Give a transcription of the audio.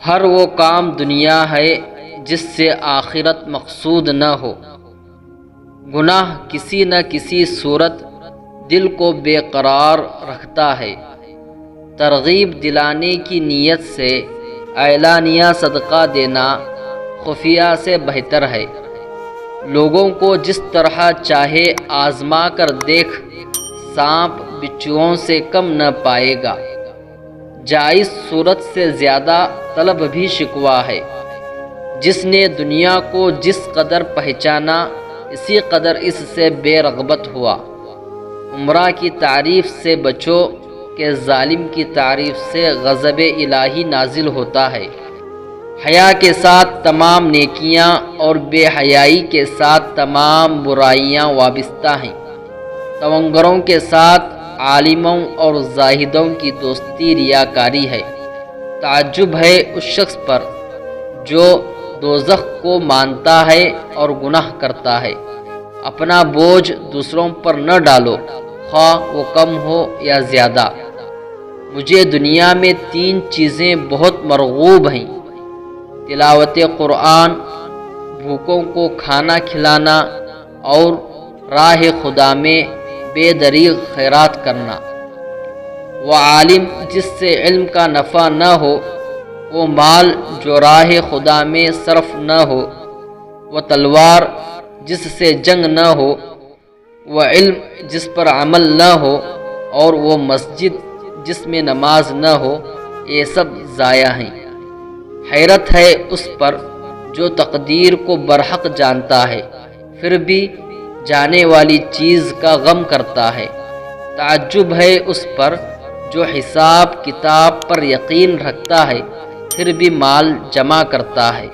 ہر وہ کام دنیا ہے جس سے آخرت مقصود نہ ہو۔ گناہ کسی نہ کسی صورت دل کو بے قرار رکھتا ہے۔ ترغیب دلانے کی نیت سے اعلانیہ صدقہ دینا خفیہ سے بہتر ہے۔ لوگوں کو جس طرح چاہے آزما کر دیکھ، سانپ بچھوؤں سے کم نہ پائے گا۔ جائز صورت سے زیادہ طلب بھی شکوہ ہے۔ جس نے دنیا کو جس قدر پہچانا، اسی قدر اس سے بے رغبت ہوا۔ عمرہ کی تعریف سے بچو کہ ظالم کی تعریف سے غضب الہی نازل ہوتا ہے۔ حیا کے ساتھ تمام نیکیاں اور بے حیائی کے ساتھ تمام برائیاں وابستہ ہیں۔ تونگروں کے ساتھ عالموں اور زاہدوں کی دوستی ریاکاری ہے۔ تعجب ہے اس شخص پر جو دوزخ کو مانتا ہے اور گناہ کرتا ہے۔ اپنا بوجھ دوسروں پر نہ ڈالو، خواہ وہ کم ہو یا زیادہ۔ مجھے دنیا میں 3 چیزیں بہت مرغوب ہیں: تلاوت قرآن، بھوکوں کو کھانا کھلانا اور راہ خدا میں بے دریغ خیرات کرنا۔ وہ عالم جس سے علم کا نفع نہ ہو، وہ مال جو راہ خدا میں صرف نہ ہو، وہ تلوار جس سے جنگ نہ ہو، وہ علم جس پر عمل نہ ہو، اور وہ مسجد جس میں نماز نہ ہو، یہ سب ضائع ہیں۔ حیرت ہے اس پر جو تقدیر کو برحق جانتا ہے، پھر بھی جانے والی چیز کا غم کرتا ہے۔ تعجب ہے اس پر جو حساب کتاب پر یقین رکھتا ہے، پھر بھی مال جمع کرتا ہے۔